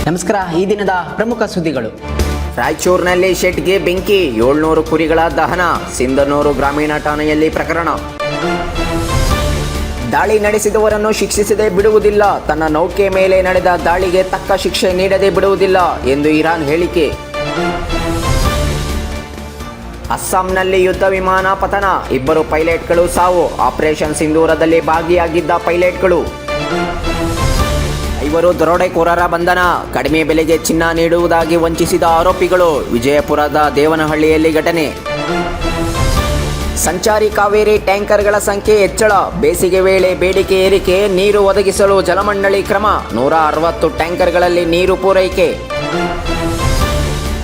ನಮಸ್ಕಾರ. ಈ ದಿನದ ಪ್ರಮುಖ ಸುದ್ದಿಗಳು. ರಾಯಚೂರಿನಲ್ಲಿ ಶೆಡ್ಗೆ ಬೆಂಕಿ, 700 ಕುರಿಗಳ ದಹನ, ಸಿಂಧನೂರು ಗ್ರಾಮೀಣ ಠಾಣೆಯಲ್ಲಿ ಪ್ರಕರಣ. ದಾಳಿ ನಡೆಸಿದವರನ್ನು ಶಿಕ್ಷಿಸದೆ ಬಿಡುವುದಿಲ್ಲ, ತನ್ನ ನೌಕೆ ಮೇಲೆ ನಡೆದ ದಾಳಿಗೆ ತಕ್ಕ ಶಿಕ್ಷೆ ನೀಡದೆ ಬಿಡುವುದಿಲ್ಲ ಎಂದು ಇರಾನ್ ಹೇಳಿಕೆ. ಅಸ್ಸಾಂನಲ್ಲಿ ಯುದ್ಧ ವಿಮಾನ ಪತನ, 2 ಪೈಲಟ್ಗಳು ಸಾವು, ಆಪರೇಷನ್ ಸಿಂಧೂರದಲ್ಲಿ ಭಾಗಿಯಾಗಿದ್ದ ಪೈಲಟ್ಗಳು. 5 ದರೋಡೆಕೋರರ ಬಂಧನ, ಕಡಿಮೆ ಬೆಲೆಗೆ ಚಿನ್ನ ನೀಡುವುದಾಗಿ ವಂಚಿಸಿದ ಆರೋಪಿಗಳು. ವಿಜಯಪುರದ ದೇವನಹಳ್ಳಿಯಲ್ಲಿ ಘಟನೆ. ಸಂಚಾರಿ ಕಾವೇರಿ ಟ್ಯಾಂಕರ್ಗಳ ಸಂಖ್ಯೆ ಹೆಚ್ಚಳ, ಬೇಸಿಗೆ ವೇಳೆ ಬೇಡಿಕೆ ಏರಿಕೆ, ನೀರು ಒದಗಿಸಲು ಜಲಮಂಡಳಿ ಕ್ರಮ, 160 ಟ್ಯಾಂಕರ್ಗಳಲ್ಲಿ ನೀರು ಪೂರೈಕೆ.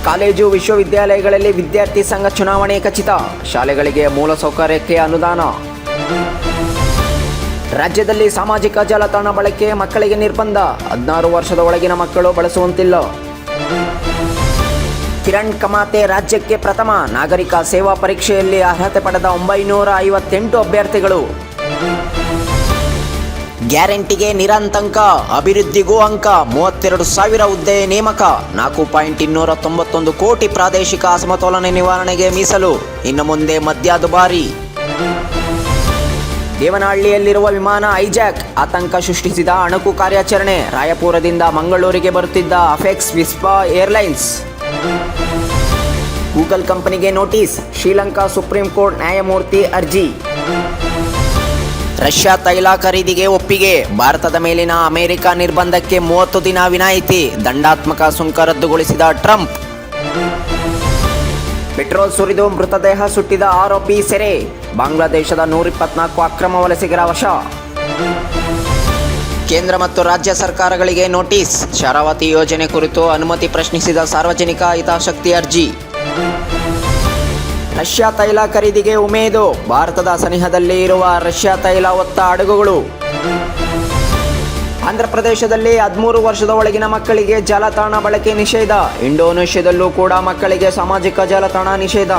ಕಾಲೇಜು ವಿಶ್ವವಿದ್ಯಾಲಯಗಳಲ್ಲಿ ವಿದ್ಯಾರ್ಥಿ ಸಂಘ ಚುನಾವಣೆ ಖಚಿತ, ಶಾಲೆಗಳಿಗೆ ಮೂಲಸೌಕರ್ಯಕ್ಕೆ ಅನುದಾನ. ರಾಜ್ಯದಲ್ಲಿ ಸಾಮಾಜಿಕ ಜಾಲತಾಣ ಬಳಕೆ ಮಕ್ಕಳಿಗೆ ನಿರ್ಬಂಧ, 16 ವರ್ಷದ ಒಳಗಿನ ಮಕ್ಕಳು ಬಳಸುವಂತಿಲ್ಲ. ಕಿರಣ್ ಕಮಾತೆ ರಾಜ್ಯಕ್ಕೆ ಪ್ರಥಮ, ನಾಗರಿಕ ಸೇವಾ ಪರೀಕ್ಷೆಯಲ್ಲಿ ಅರ್ಹತೆ ಪಡೆದ 958 ಅಭ್ಯರ್ಥಿಗಳು. ಗ್ಯಾರಂಟಿಗೆ ನಿರಾತಂಕ, ಅಭಿವೃದ್ಧಿಗೂ ಅಂಕ, 32,000 ಹುದ್ದೆ ನೇಮಕ, 4.291 ಕೋಟಿ ಪ್ರಾದೇಶಿಕ ಅಸಮತೋಲನ ನಿವಾರಣೆಗೆ ಮೀಸಲು, ಇನ್ನು ಮುಂದೆ ಮದ್ಯ ದುಬಾರಿ. ದೇವನಹಳ್ಳಿಯಲ್ಲಿರುವ ವಿಮಾನ ಹೈಜಾಕ್, ಆತಂಕ ಸೃಷ್ಟಿಸಿದ ಅಣುಕು ಕಾರ್ಯಾಚರಣೆ, ರಾಯಪುರದಿಂದ ಮಂಗಳೂರಿಗೆ ಬರುತ್ತಿದ್ದ ಅಫೆಕ್ಸ್ ವಿಸ್ಪಾ ಏರ್ಲೈನ್ಸ್. ಗೂಗಲ್ ಕಂಪನಿಗೆ ನೋಟಿಸ್, ಶ್ರೀಲಂಕಾ ಸುಪ್ರೀಂ ಕೋರ್ಟ್ ನ್ಯಾಯಮೂರ್ತಿ ಅರ್ಜಿ. ರಷ್ಯಾ ತೈಲ ಖರೀದಿಗೆ ಒಪ್ಪಿಗೆ, ಭಾರತದ ಮೇಲಿನ ಅಮೆರಿಕ ನಿರ್ಬಂಧಕ್ಕೆ 30 ದಿನ ವಿನಾಯಿತಿ, ದಂಡಾತ್ಮಕ ಸುಂಕ ರದ್ದುಗೊಳಿಸಿದ ಟ್ರಂಪ್. ಪೆಟ್ರೋಲ್ ಸುರಿದು ಮೃತದೇಹ ಸುಟ್ಟಿದ ಆರೋಪಿ ಸೆರೆ, ಬಾಂಗ್ಲಾದೇಶದ 124 ಅಕ್ರಮ ವಲಸಿಗರ ವಶ. ಕೇಂದ್ರ ಮತ್ತು ರಾಜ್ಯ ಸರ್ಕಾರಗಳಿಗೆ ನೋಟಿಸ್, ಶರಾವತಿ ಯೋಜನೆ ಕುರಿತು ಅನುಮತಿ ಪ್ರಶ್ನಿಸಿದ ಸಾರ್ವಜನಿಕ ಹಿತಾಸಕ್ತಿ ಅರ್ಜಿ. ರಷ್ಯಾ ತೈಲ ಖರೀದಿಗೆ ಉಮೇದು, ಭಾರತದ ಸನಿಹದಲ್ಲಿ ಇರುವ ರಷ್ಯಾ ತೈಲ ಹೊತ್ತ ಹಡಗುಗಳು. ಆಂಧ್ರಪ್ರದೇಶದಲ್ಲಿ 13 ವರ್ಷದ ಒಳಗಿನ ಮಕ್ಕಳಿಗೆ ಜಾಲತಾಣ ಬಳಕೆ ನಿಷೇಧ, ಇಂಡೋನೇಷ್ಯಾದಲ್ಲೂ ಕೂಡ ಮಕ್ಕಳಿಗೆ ಸಾಮಾಜಿಕ ಜಾಲತಾಣ ನಿಷೇಧ.